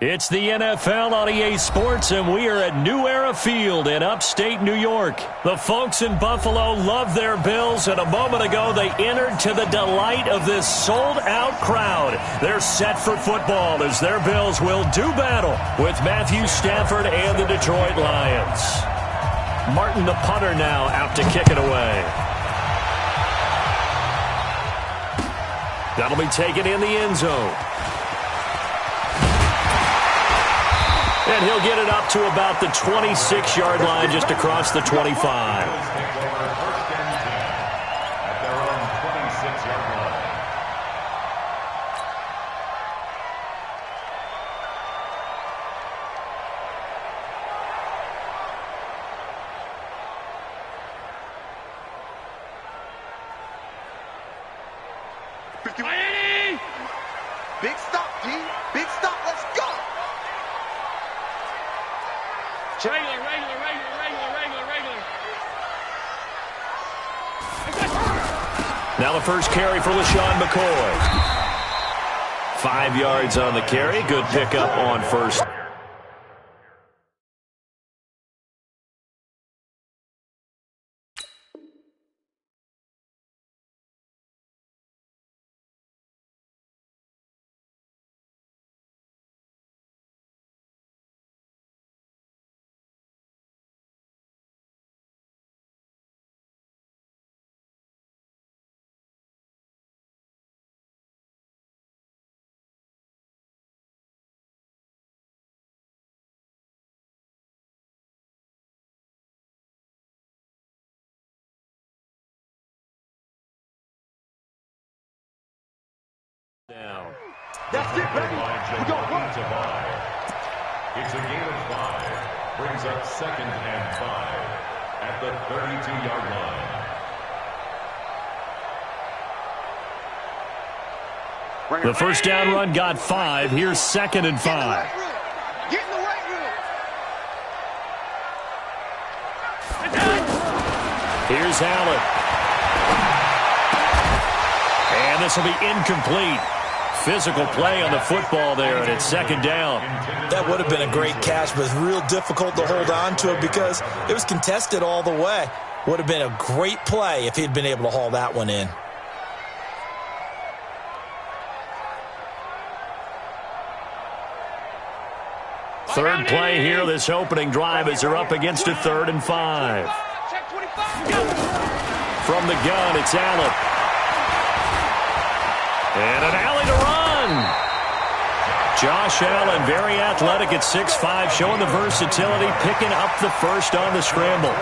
It's the NFL on EA Sports, and we are at New Era Field in upstate New York. The folks in Buffalo love their Bills, and a moment ago they entered to the delight of this sold-out crowd. They're set for football as their Bills will do battle with Matthew Stafford and the Detroit Lions. Martin, the punter, now out to kick it away. That'll be taken in the end zone. And he'll get it up to about the 26-yard line, just across the 25. Big stop, G. Big stop. Let's go. Regular. Now the first carry for LaShawn McCoy. 5 yards on the carry. Good pickup on first. Down. That's it, baby. We go run. It's a gain of 5. Brings up 2nd and 5 at the 32-yard line. The first down run got 5. Here's 2nd and 5. Get in the right room. Here's Allen. And this will be incomplete. Physical play on the football there, and it's 2nd down. That would have been a great catch, but it's real difficult to hold on to it because it was contested all the way. Would have been a great play if he'd been able to haul that one in. Third play here, this opening drive, as they're up against a 3rd and 5. From the gun, it's Allen. And an alley to run. Josh Allen, very athletic at 6'5", showing the versatility, picking up the first on the scramble.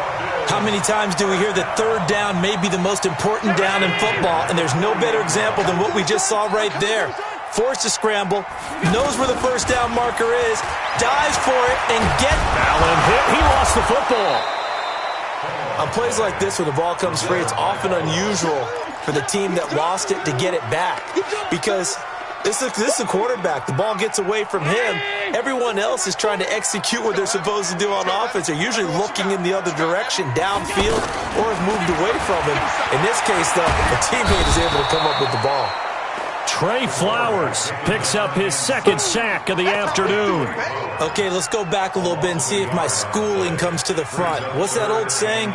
How many times do we hear that 3rd down may be the most important down in football, and there's no better example than what we just saw right there. Forced to scramble, knows where the first down marker is, dives for it, and Allen hit. He lost the football. On plays like this, when the ball comes free, it's often unusual for the team that lost it to get it back, because this is a quarterback. The ball gets away from him. Everyone else is trying to execute what they're supposed to do on offense. They're usually looking in the other direction, downfield, or have moved away from him. In this case, though, a teammate is able to come up with the ball. Trey Flowers picks up his 2nd sack of the afternoon. Okay, let's go back a little bit and see if my schooling comes to the front. What's that old saying?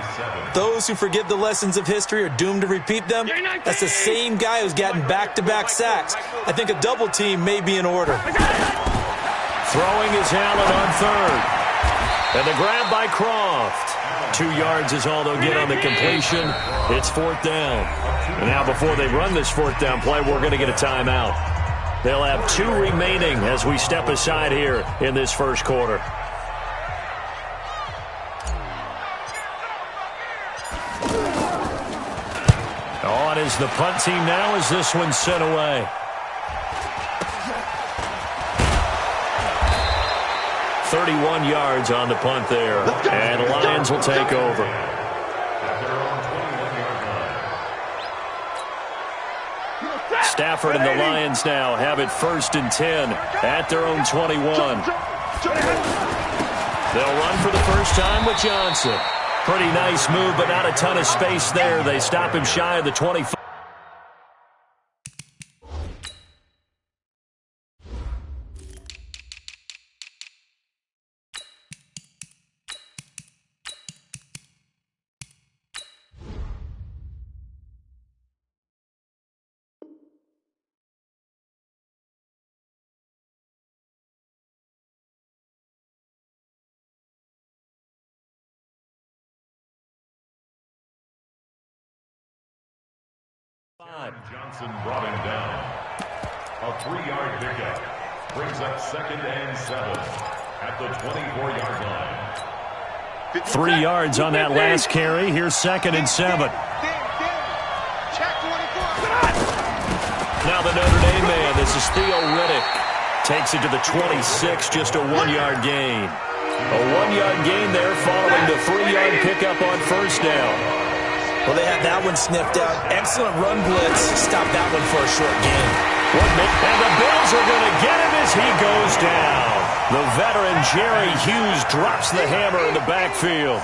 Those who forget the lessons of history are doomed to repeat them. That's the same guy who's gotten back-to-back sacks. I think a double team may be in order. Throwing is Allen on 3rd. And the grab by Croft. 2 yards is all they'll get on the completion. It's 4th down. And now before they run this 4th down play, we're going to get a timeout. They'll have 2 remaining as we step aside here in this first quarter. On is the punt team now as this one's sent away. 31 yards on the punt there. And Lions will take over. Stafford and the Lions now have it 1st and 10 at their own 21. They'll run for the first time with Johnson. Pretty nice move, but not a ton of space there. They stop him shy of the 25. Johnson brought him down. A 3-yard pickup brings up 2nd and 7 at the 24-yard line. 3 yards on that last carry. Here's 2nd and 7. Now the Notre Dame man, this is Theo Riddick. Takes it to the 26, just a 1-yard gain. A 1-yard gain there following the 3-yard pickup on first down. Well, they had that one sniffed out. Excellent run blitz. Stop that one for a short gain. And the Bills are going to get him as he goes down. The veteran Jerry Hughes drops the hammer in the backfield.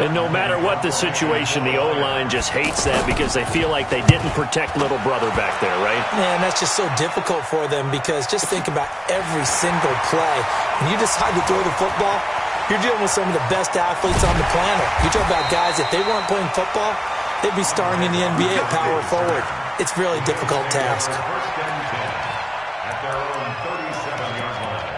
And no matter what the situation, the O-line just hates that because they feel like they didn't protect little brother back there, right? Man, that's just so difficult for them because just think about every single play. When you decide to throw the football, you're dealing with some of the best athletes on the planet. You talk about guys, if they weren't playing football, they'd be starring in the NBA at power forward. It's a really difficult task. At their own 37-yard line.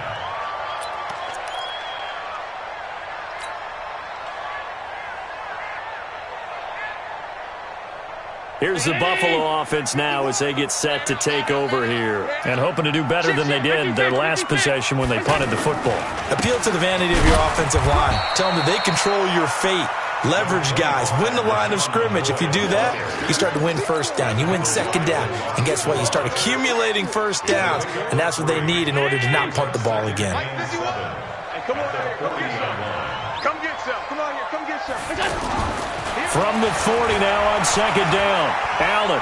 Here's the Buffalo offense now as they get set to take over here. And hoping to do better than they did their last possession when they punted the football. Appeal to the vanity of your offensive line. Tell them that they control your fate. Leverage guys. Win the line of scrimmage. If you do that, you start to win first down. You win second down. And guess what? You start accumulating first downs. And that's what they need in order to not punt the ball again. Come on here. Come get some. Come on here. Come get some. From the 40 now on second down. Allen.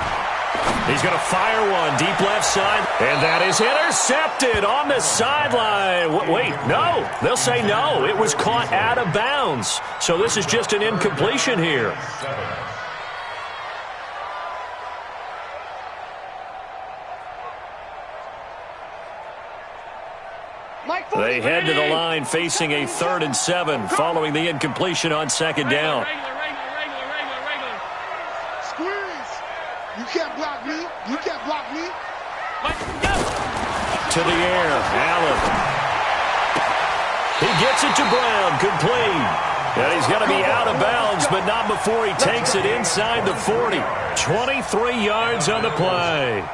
He's going to fire one deep left side. And that is intercepted on the sideline. Wait, no. They'll say no. It was caught out of bounds. So this is just an incompletion here. They head to the line facing a 3rd and 7 following the incompletion on second down. Squeeze. You can't block me. You can't block me. To the air, Allen. He gets it to Brown, complete. And he's going to be out of bounds, but not before he takes it inside the 40. 23 yards on the play.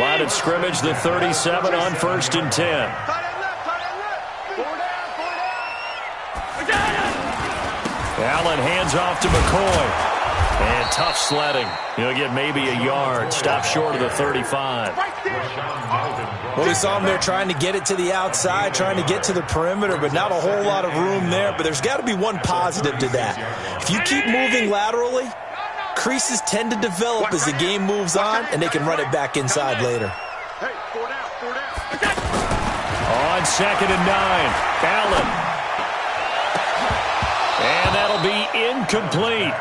Line of scrimmage, the 37 on 1st and 10. Allen hands off to McCoy. And tough sledding. He'll get maybe a yard. Stop short of the 35. Well, we saw him there trying to get it to the outside, trying to get to the perimeter, but not a whole lot of room there. But there's got to be one positive to that. If you keep moving laterally, creases tend to develop as the game moves on, and they can run it back inside later. On 2nd and 9, Allen. And that'll be incomplete.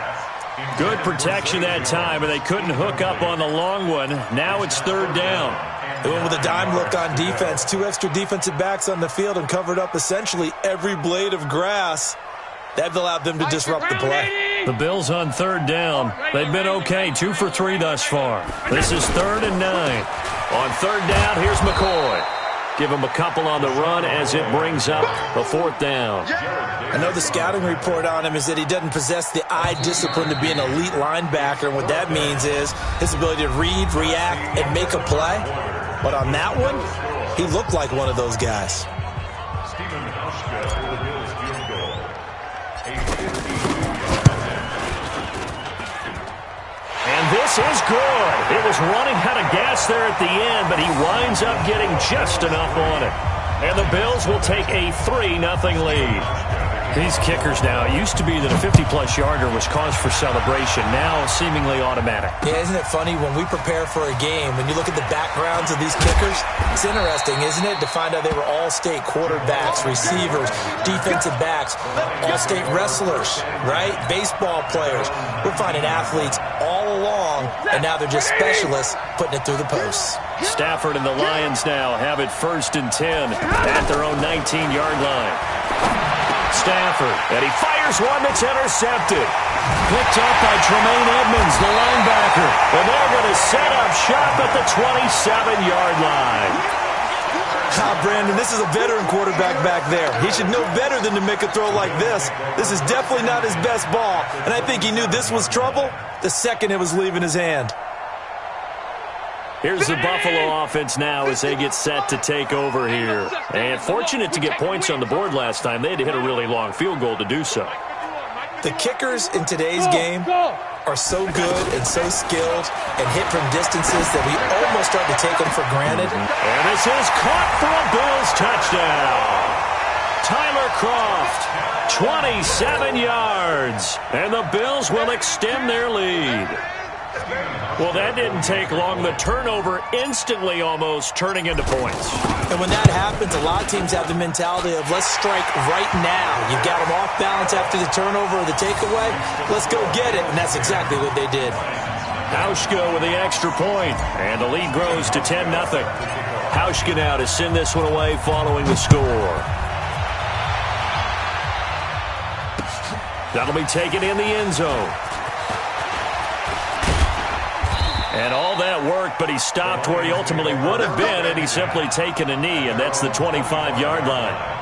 Good protection that time, and they couldn't hook up on the long one. Now it's 3rd down. They went with a dime look on defense. 2 extra defensive backs on the field and covered up essentially every blade of grass. That allowed them to disrupt the play. The Bills on 3rd down. They've been okay, 2 for 3 thus far. This is 3rd and 9. On 3rd down, here's McCoy. Give him a couple on the run as it brings up a 4th down. I know the scouting report on him is that he doesn't possess the eye discipline to be an elite linebacker. And what that means is his ability to read, react, and make a play. But on that one, he looked like one of those guys. And this is good. It was running out of gas there at the end, but he winds up getting just enough on it. And the Bills will take a 3-0 lead. These kickers now, it used to be that a 50-plus yarder was cause for celebration. Now seemingly automatic. Yeah, isn't it funny when we prepare for a game, when you look at the backgrounds of these kickers, it's interesting, isn't it, to find out they were all-state quarterbacks, receivers, defensive backs, all-state wrestlers, right? Baseball players. We're finding athletes all along, and now they're just specialists putting it through the posts. Stafford and the Lions now have it 1st and 10 at their own 19-yard line. Stafford, and he fires one that's intercepted. Picked up by Tremaine Edmonds, the linebacker. And they're going to set up shop at the 27-yard line. Brandon, this is a veteran quarterback back there. He should know better than to make a throw like this. This is definitely not his best ball, and I think he knew this was trouble the second it was leaving his hand. Here's the Buffalo offense now as they get set to take over here. And fortunate to get points on the board last time. They had to hit a really long field goal to do so. The kickers in today's game are so good and so skilled and hit from distances that we almost start to take them for granted. And this is caught for a Bills touchdown. Tyler Kroft, 27 yards. And the Bills will extend their lead. Well, that didn't take long. The turnover instantly almost turning into points. And when that happens, a lot of teams have the mentality of let's strike right now. You've got them off balance after the turnover or the takeaway. Let's go get it. And that's exactly what they did. Hauschka with the extra point, and the lead grows to 10-0. Hauschka now to send this one away following the score. That'll be taken in the end zone. And all that worked, but he stopped where he ultimately would have been, and he's simply taken a knee, and that's the 25-yard line.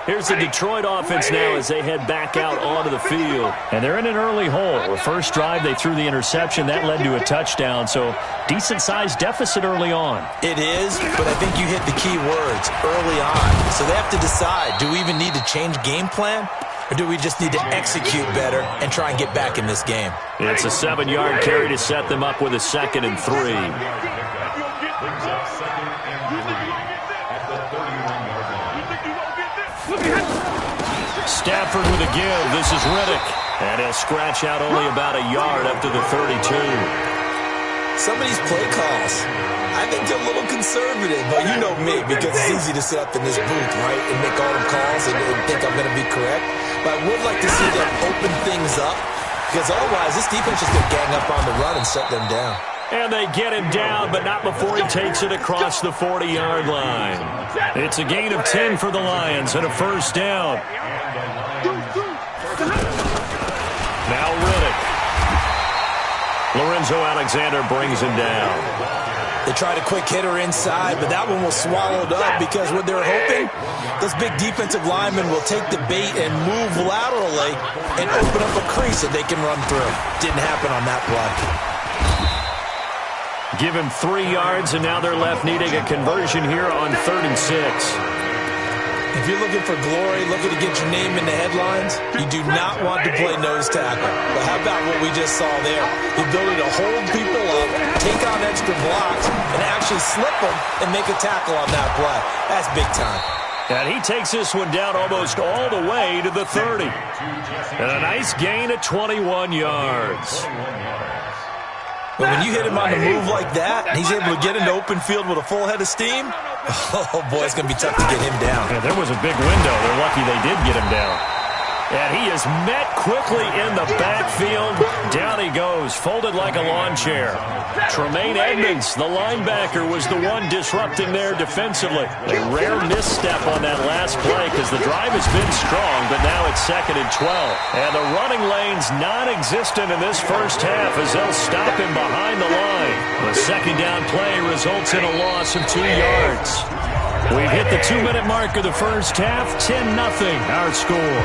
Here's the Detroit offense now as they head back out onto the field. And they're in an early hole. The first drive, they threw the interception. That led to a touchdown, so decent-sized deficit early on. It is, but I think you hit the key words, early on. So they have to decide, do we even need to change game plan? Or do we just need to execute better and try and get back in this game? It's a 7-yard carry to set them up with a 2nd and 3. Stafford with a give. This is Riddick. And he'll scratch out only about a yard up to the 32. Some of these play calls, I think they're a little conservative, but you know me, because it's easy to sit up in this booth, right, and make all the calls and think I'm going to be correct. But I would like to see them open things up, because otherwise this defense is going to gang up on the run and shut them down. And they get him down, but not before he takes it across the 40-yard line. It's a gain of 10 for the Lions and a first down. Now Riddick. Lorenzo Alexander brings him down. They tried a quick hitter inside, but that one was swallowed up because what they're hoping, those big defensive linemen will take the bait and move laterally and open up a crease that they can run through. Didn't happen on that play. Give him 3 yards, and now they're left needing a conversion here on 3rd and 6. If you're looking for glory, looking to get your name in the headlines, you do not want to play nose tackle. But how about what we just saw there? The ability to hold people up, take on extra blocks, and actually slip them and make a tackle on that play. That's big time. And he takes this one down almost all the way to the 30. And a nice gain of 21 yards. But when you hit him on the move like that, and he's able to get into open field with a full head of steam, oh, boy, it's going to be tough to get him down. Yeah, there was a big window. They're lucky they did get him down. And he is met quickly in the backfield. Down he goes, folded like a lawn chair. Tremaine Edmonds, the linebacker, was the one disrupting there defensively. A rare misstep on that last play because the drive has been strong, but now it's 2nd and 12. And the running lane's non-existent in this first half as they'll stop him behind the line. The 2nd down play results in a loss of 2 yards. We've hit the 2-minute mark of the first half, 10-0 our score.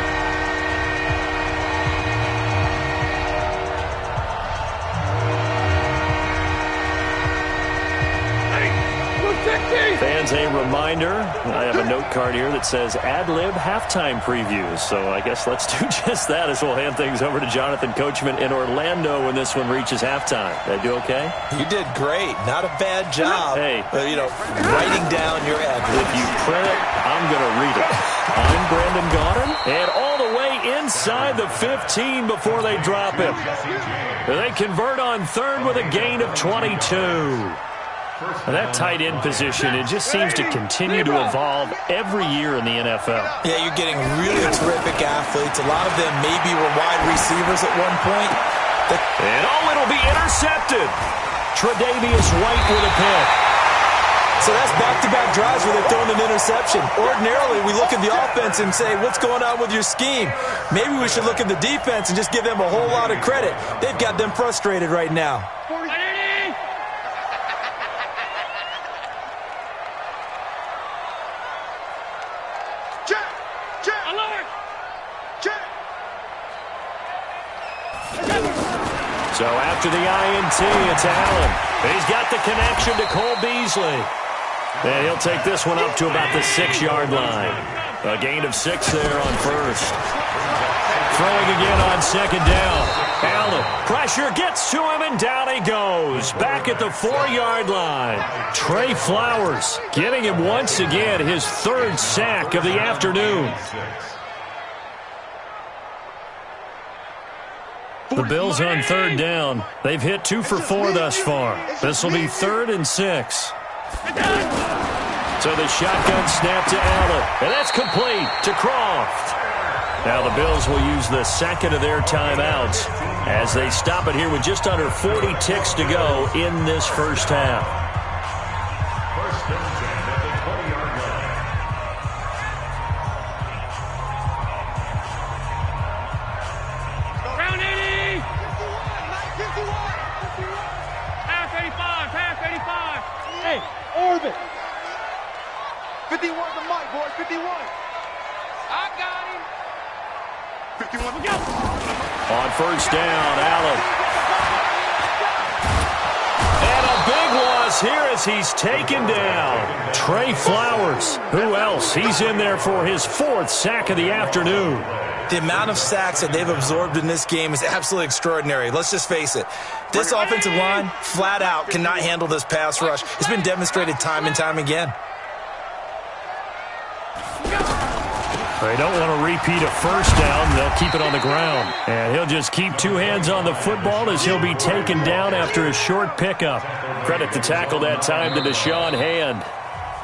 Fans, a reminder, I have a note card here that says ad-lib halftime previews. So I guess let's do just that as we'll hand things over to Jonathan Coachman in Orlando when this one reaches halftime. Did I do okay? You did great. Not a bad job. Hey. Writing down your ad-libs. If you print it, I'm going to read it. I'm Brandon Gaudin, and all the way inside the 15 before they drop him. They convert on 3rd with a gain of 22. That tight end position, it just seems to continue to evolve every year in the NFL. Yeah, you're getting really terrific athletes. A lot of them maybe were wide receivers at one point. And it'll be intercepted. Tre'Davious White with a pick. So that's back-to-back drives where they've thrown an interception. Ordinarily, we look at the offense and say, what's going on with your scheme? Maybe we should look at the defense and just give them a whole lot of credit. They've got them frustrated right now. So after the INT, it's Allen. He's got the connection to Cole Beasley. And he'll take this one up to about the 6-yard line. A gain of 6 there on first. Throwing again on second down. Allen, pressure gets to him, and down he goes. Back at the 4-yard line. Trey Flowers getting him once again his 3rd sack of the afternoon. The Bills on 3rd down. They've hit 2 for 4 thus far. This will be 3rd and 6. So the shotgun snap to Allen. And that's complete to Croft. Now the Bills will use the second of their timeouts as they stop it here with just under 40 ticks to go in this first half. First and 10 at the 20-yard line. Round 80. Pass 85. Pass 85. Hey, orbit. 51 the mic, boy. 51. I got him. 51. Go. On first down, Allen. And a big loss here as he's taken down. Trey Flowers. Who else? He's in there for his 4th sack of the afternoon. The amount of sacks that they've absorbed in this game is absolutely extraordinary. Let's just face it. This offensive line, flat out, cannot handle this pass rush. It's been demonstrated time and time again. They don't want to repeat a first down. They'll keep it on the ground. And he'll just keep 2 hands on the football as he'll be taken down after a short pickup. Credit the tackle that time to Deshaun Hand.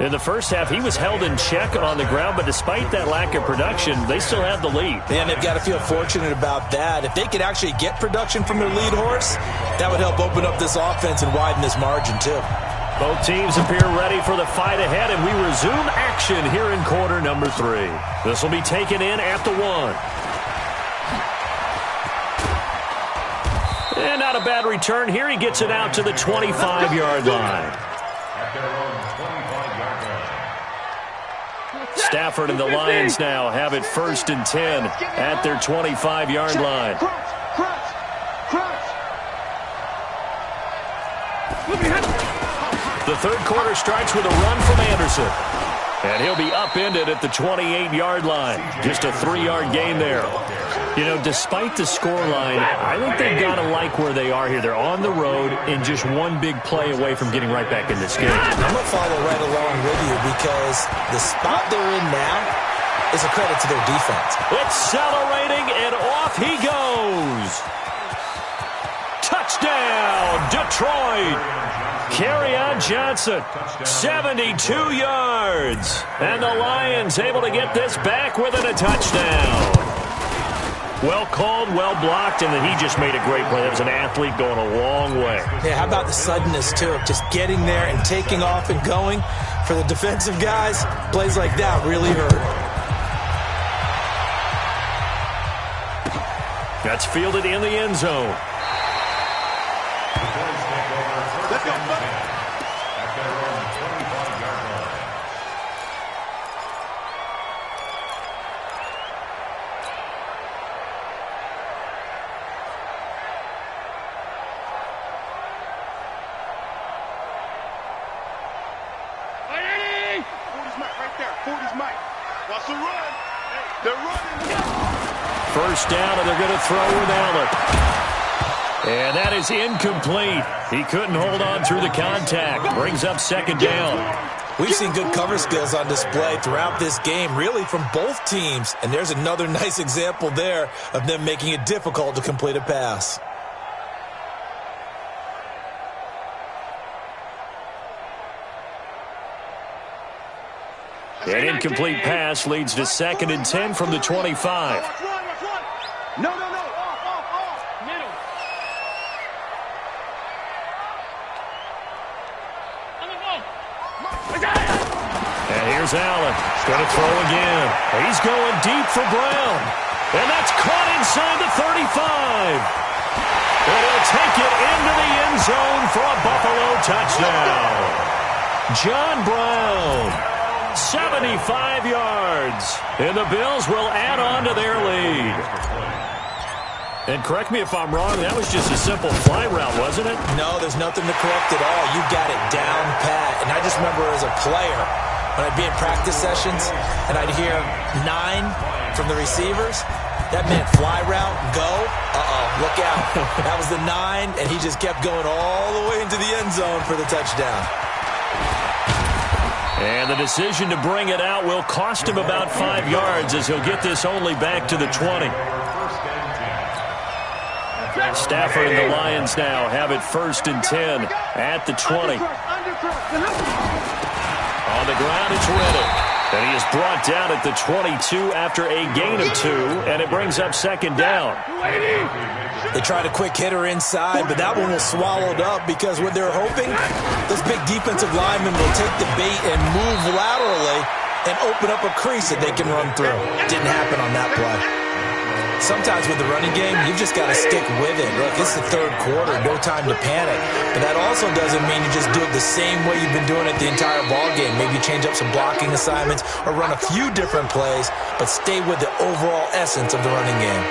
In the first half, he was held in check on the ground, but despite that lack of production, they still have the lead. And they've got to feel fortunate about that. If they could actually get production from their lead horse, that would help open up this offense and widen this margin, too. Both teams appear ready for the fight ahead, and we resume action here in quarter number 3. This will be taken in at the 1. And not a bad return here. He gets it out to the 25-yard line. At their own 25-yard line. Stafford and the Lions now have it 1st and 10 at their 25-yard line. The 3rd quarter starts with a run from Anderson. And he'll be upended at the 28-yard line. Just a 3-yard gain there. You know, despite the scoreline, I think they've got to like where they are here. They're on the road and just one big play away from getting right back in this game. I'm going to follow right along with you because the spot they're in now is a credit to their defense. Accelerating, and off he goes. Touchdown, Detroit. Kerryon Johnson, 72 yards. And the Lions able to get this back within a touchdown. Well called, well blocked, and then he just made a great play. That was an athlete going a long way. Yeah, how about the suddenness, too, of just getting there and taking off and going? For the defensive guys, plays like that really hurt. That's fielded in the end zone. Let's go, buddy. At their own 25-yard line. First down, and they're going to throw with Allen. And that is incomplete. He couldn't hold on through the contact. Brings up 2nd down. We've seen good cover skills on display throughout this game, really from both teams. And there's another nice example there of them making it difficult to complete a pass. An incomplete pass leads to 2nd and 10 from the 25. No. Off. Middle. On the ball. Here's Allen. Going to throw again. He's going deep for Brown. And that's caught inside the 35. And he'll take it into the end zone for a Buffalo touchdown. John Brown, 75 yards. And the Bills will add on to their lead. And correct me if I'm wrong, that was just a simple fly route, wasn't it? No, there's nothing to correct at all. You got it down pat. And I just remember as a player, when I'd be in practice sessions and I'd hear 9 from the receivers, that meant fly route, go. Look out. That was the 9, and he just kept going all the way into the end zone for the touchdown. And the decision to bring it out will cost him about 5 yards as he'll get this only back to the 20. Stafford and the Lions now have it 1st and 10 at the 20. On the ground, it's Reddick. And he is brought down at the 22 after a gain of 2, and it brings up 2nd down. They tried a quick hitter inside, but that one was swallowed up because what they're hoping, this big defensive lineman will take the bait and move laterally and open up a crease that they can run through. Didn't happen on that play. Sometimes with the running game, you've just got to stick with it. Look, it's the 3rd quarter, no time to panic. But that also doesn't mean you just do it the same way you've been doing it the entire ball game. Maybe change up some blocking assignments or run a few different plays, but stay with the overall essence of the running game.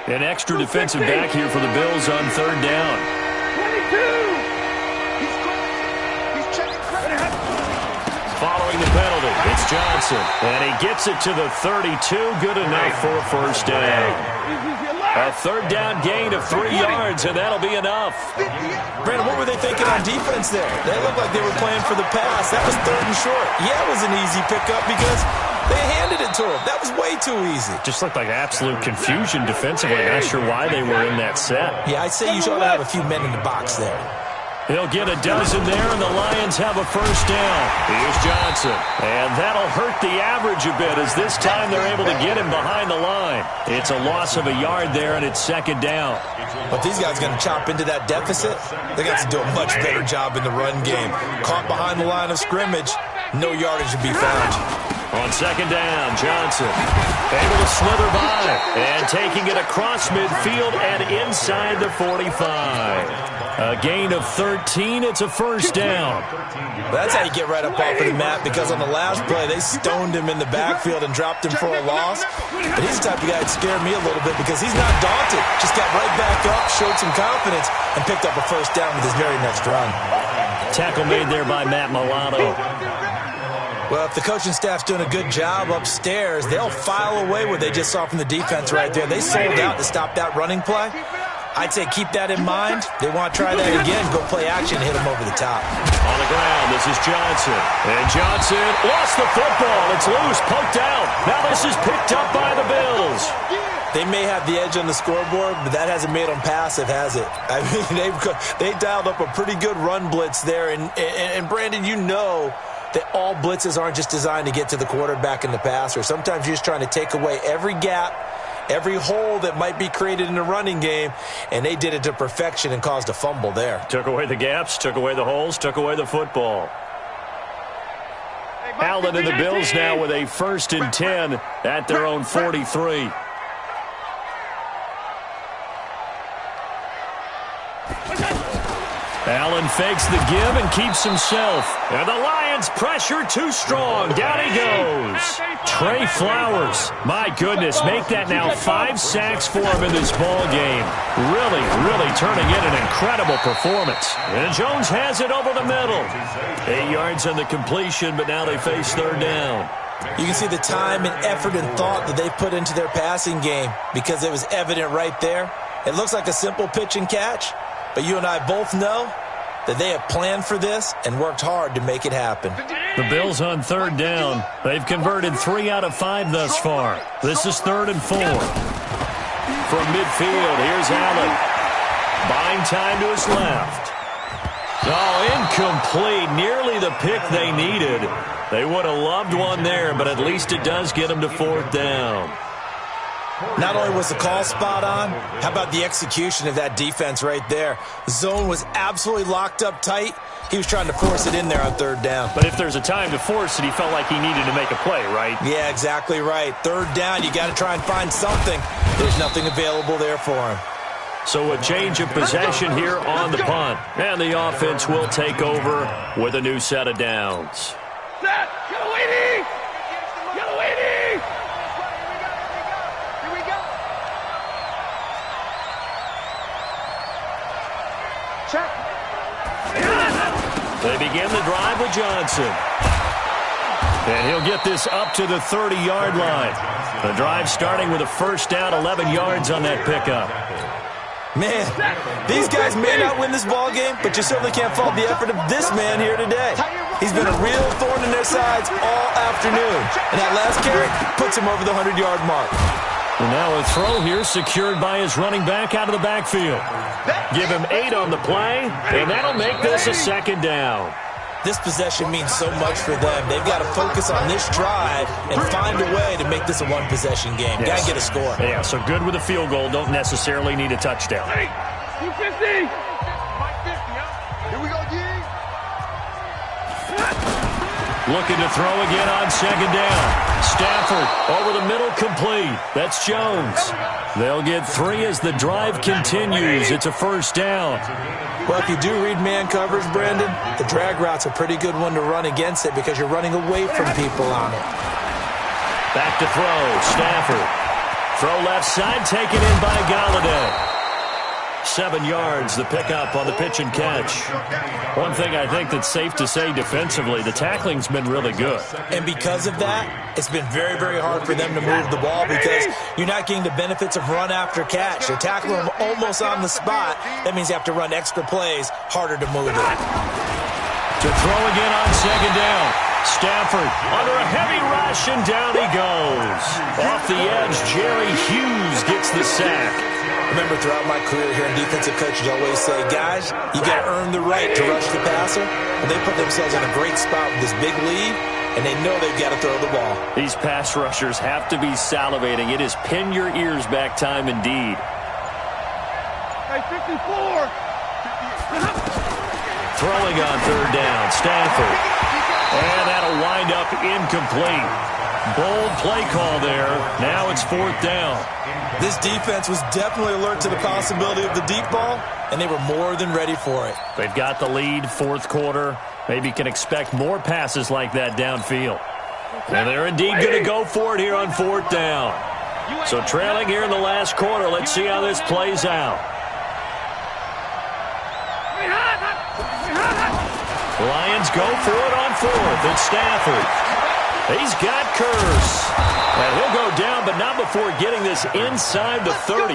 An extra defensive back here for the Bills on 3rd down. 22. He's checking. Following the penalty, it's Johnson. And he gets it to the 32. Good enough for a 1st down. A 3rd down gain of 3 yards, and that'll be enough. Brandon, what were they thinking on defense there? They looked like they were playing for the pass. That was 3rd and short. Yeah, it was an easy pickup because they handed it to him. That was way too easy. Just looked like absolute confusion defensively. Not sure why they were in that set. Yeah, I'd say you should have a few men in the box there. He'll get a dozen there, and the Lions have a 1st down. Here's Johnson. And that'll hurt the average a bit as this time they're able to get him behind the line. It's a loss of a yard there, and it's 2nd down. But these guys going to chop into that deficit? They got to do a much better job in the run game. Caught behind the line of scrimmage, no yardage to be found. On 2nd down, Johnson able to slither by and taking it across midfield and inside the 45. A gain of 13. It's a 1st down. That's how you get right up off of the mat because on the last play, they stoned him in the backfield and dropped him for a loss. But he's the type of guy that scared me a little bit because he's not daunted. Just got right back up, showed some confidence, and picked up a 1st down with his very next run. Tackle made there by Matt Milano. Well, if the coaching staff's doing a good job upstairs, they'll file away what they just saw from the defense right there. They sold out to stop that running play. I'd say keep that in mind. They want to try that again, go play action, hit them over the top. On the ground, this is Johnson. And Johnson lost the football. It's loose, poked out. Now this is picked up by the Bills. They may have the edge on the scoreboard, but that hasn't made them passive, has it? I mean, they dialed up a pretty good run blitz there. And Brandon, you know that all blitzes aren't just designed to get to the quarterback and the passer. Sometimes you're just trying to take away every gap, every hole that might be created in the running game, and they did it to perfection and caused a fumble there. Took away the gaps, took away the holes, took away the football. Allen and the Bills now with a 1st and 10 at their own 43. Allen fakes the give and keeps himself. And the Lions pressure too strong. Down he goes. Trey Flowers. My goodness, make that now 5 sacks for him in this ball game. Really turning in an incredible performance. And Jones has it over the middle. 8 yards on the completion, but now they face 3rd down. You can see the time and effort and thought that they put into their passing game because it was evident right there. It looks like a simple pitch and catch, but you and I both know that they have planned for this and worked hard to make it happen. The Bills on 3rd down. They've converted 3 out of 5 thus far. This is 3rd and 4. From midfield, here's Allen. Buying time to his left. Oh, incomplete. Nearly the pick they needed. They would have loved one there, but at least it does get them to 4th down. Not only was the call spot on, how about the execution of that defense right there? The zone was absolutely locked up tight. He was trying to force it in there on third down. But if there's a time to force it, he felt like he needed to make a play, right? Yeah, exactly right. Third down, you got to try and find something. There's nothing available there for him. So a change of possession here on the punt. And the offense will take over with a new set of downs. Set! Yellow-80! Yellow-80! Here we go. Check. They begin the drive with Johnson. And he'll get this up to the 30-yard line. The drive starting with a first down, 11 yards on that pickup. Man, these guys may not win this ball game, but you certainly can't fault the effort of this man here today. He's been a real thorn in their sides all afternoon. And that last carry puts him over the 100-yard mark. And now a throw here secured by his running back out of the backfield. Give him 8 on the play, and that'll make this a second down. This possession means so much for them. They've got to focus on this drive and find a way to make this a one-possession game. Yes. Got to get a score. Yeah, so good with a field goal. Don't necessarily need a touchdown. 250! Here we go, G. Looking to throw again on second down. Stafford over the middle, complete. That's Jones. They'll get 3 as the drive continues. It's a first down. Well, if you do read man coverage, Brandon, the drag route's a pretty good one to run against it because you're running away from people on it. Back to throw. Stafford. Throw left side, taken in by Galladay. 7 yards, the pickup on the pitch and catch. One thing I think that's safe to say defensively, the tackling's been really good. And because of that, it's been very, very hard for them to move the ball because you're not getting the benefits of run after catch. You're tackling them almost on the spot. That means you have to run extra plays, harder to move it. To throw again on second down. Stafford under a heavy rush, and down he goes. Off the edge, Jerry Hughes gets the sack. Remember, throughout my career here in defensive coaches, always say, guys, you got to earn the right to rush the passer. And they put themselves in a great spot with this big lead, and they know they've got to throw the ball. These pass rushers have to be salivating. It is pin your ears back time indeed. Hey, 54! Throwing on third down, Stafford. And that'll wind up incomplete. Bold play call there. Now it's fourth down. This defense was definitely alert to the possibility of the deep ball, and they were more than ready for it. They've got the lead, fourth quarter. Maybe can expect more passes like that downfield. And they're indeed going to go for it here on fourth down. So trailing here in the last quarter. Let's see how this plays out. Lions go for it on fourth. It's Stafford. He's got Curse. And he'll go down, but not before getting this inside the 30.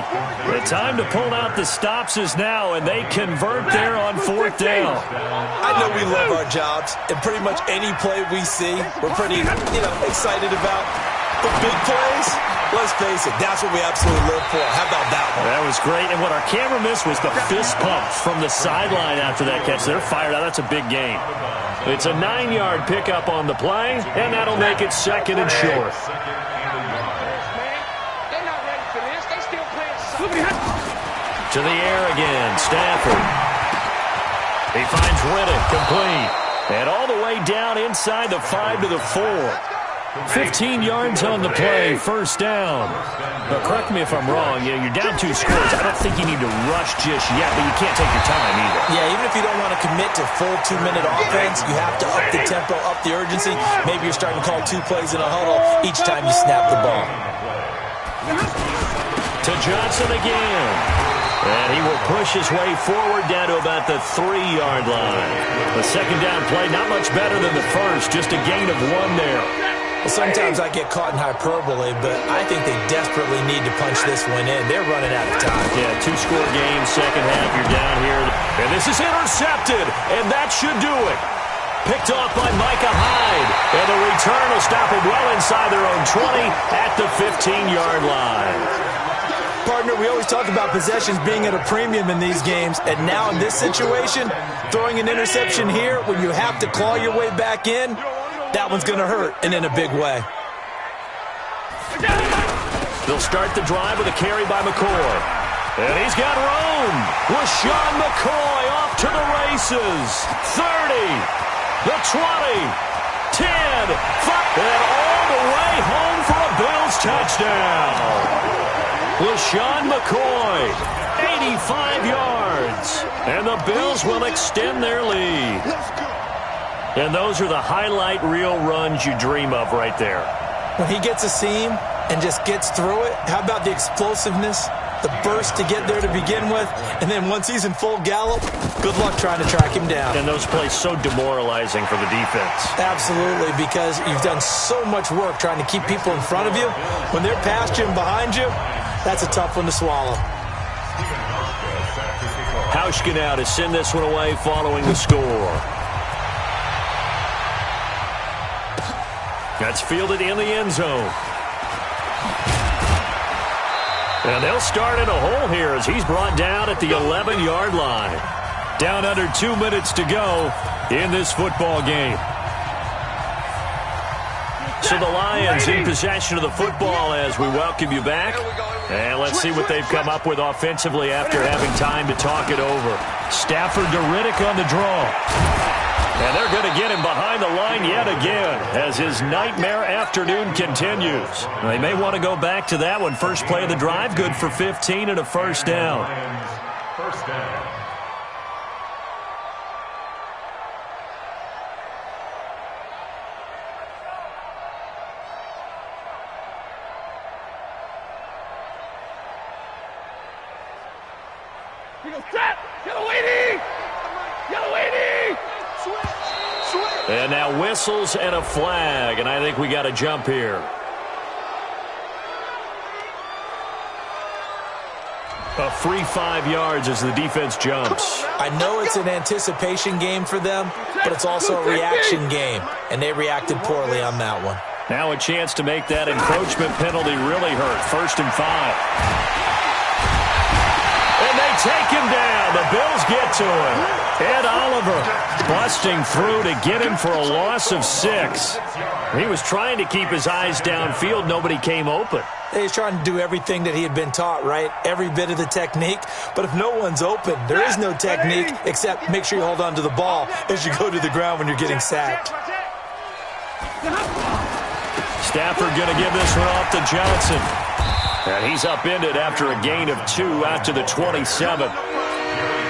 The time to pull out the stops is now, and they convert there on fourth down. I know we love our jobs, and pretty much any play we see, we're pretty, excited about. But big plays, let's face it, that's what we absolutely live for. How about that one? That was great, and what our camera missed was the fist pump from the sideline after that catch. They're fired out. That's a big gain. It's a 9-yard pickup on the play, and that'll make it second and short. To the air again, Stafford. He finds Riddick, complete. And all the way down inside the 5 to the 4. 15 yards on the play, first down. Now, correct me if I'm wrong. You're down 2 scores. I don't think you need to rush just yet, but you can't take your time either. Yeah, even if you don't want to commit to full 2-minute offense, you have to up the tempo, up the urgency. Maybe you're starting to call 2 plays in a huddle each time you snap the ball. To Johnson again. And he will push his way forward down to about the 3-yard line. The second down play, not much better than the first, just a gain of 1 there. Well, sometimes I get caught in hyperbole, but I think they desperately need to punch this one in. They're running out of time. Yeah, 2-score game, second half, you're down here. And this is intercepted, and that should do it. Picked off by Micah Hyde. And the return will stop them well inside their own 20 at the 15-yard line. Partner, we always talk about possessions being at a premium in these games, and now in this situation, throwing an interception here when you have to claw your way back in, that one's going to hurt, and in a big way. They'll start the drive with a carry by McCoy. And he's got room. LaShawn McCoy off to the races. 30, the 20, 10, 5, and all the way home for a Bills touchdown. LaShawn McCoy, 85 yards. And the Bills will extend their lead. And those are the highlight reel runs you dream of right there. When he gets a seam and just gets through it, how about the explosiveness, the burst to get there to begin with, and then once he's in full gallop, good luck trying to track him down. And those plays so demoralizing for the defense. Absolutely, because you've done so much work trying to keep people in front of you. When they're past you and behind you, that's a tough one to swallow. Hauschka now to send this one away following the score. That's fielded in the end zone. And they'll start in a hole here as he's brought down at the 11-yard line. Down under 2 minutes to go in this football game. So the Lions in possession of the football as we welcome you back. And let's see what they've come up with offensively after having time to talk it over. Stafford to Riddick on the draw. And they're going to get him behind the line yet again as his nightmare afternoon continues. They may want to go back to that one. First play of the drive, good for 15 and a first down. First down. And now whistles and a flag, and I think we got a jump here. A free 5 yards as the defense jumps. I know it's an anticipation game for them, but it's also a reaction game, and they reacted poorly on that one. Now a chance to make that encroachment penalty really hurt. 1st and 5. And they take him down. The Bills get to him. Ed Oliver busting through to get him for a loss of 6. He was trying to keep his eyes downfield. Nobody came open. He's trying to do everything that he had been taught, right? Every bit of the technique. But if no one's open, there is no technique except make sure you hold on to the ball as you go to the ground when you're getting sacked. Stafford going to give this one off to Johnson. And he's upended after a gain of 2 out to the 27.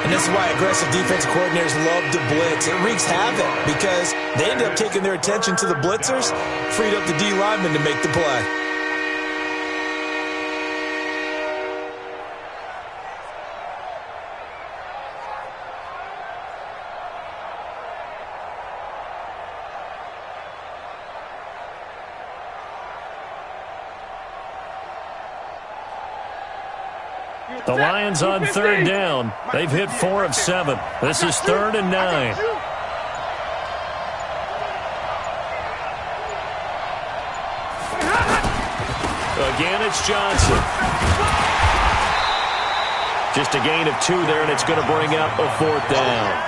And this is why aggressive defensive coordinators love to blitz. It wreaks havoc because they end up taking their attention to the blitzers, freed up the D lineman to make the play. The Lions on 3rd down. They've hit 4 of 7. This is 3rd and 9. Again, it's Johnson. Just a gain of 2 there, and it's going to bring up a 4th down.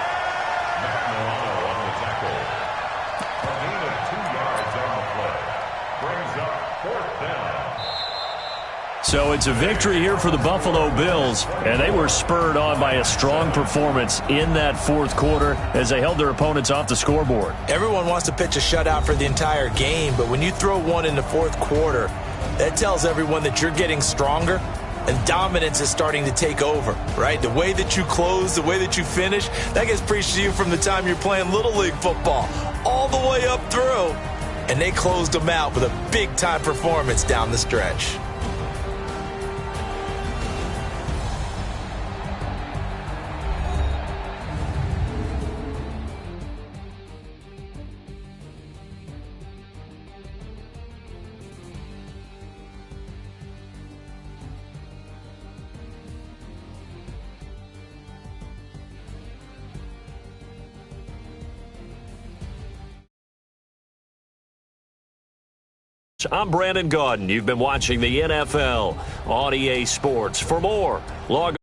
So it's a victory here for the Buffalo Bills, and they were spurred on by a strong performance in that 4th quarter as they held their opponents off the scoreboard. Everyone wants to pitch a shutout for the entire game, but when you throw one in the 4th quarter, that tells everyone that you're getting stronger and dominance is starting to take over, right? The way that you close, the way that you finish, that gets preached to you from the time you're playing Little League football all the way up through, and they closed them out with a big-time performance down the stretch. I'm Brandon Gaudin. You've been watching the NFL on EA Sports. For more, log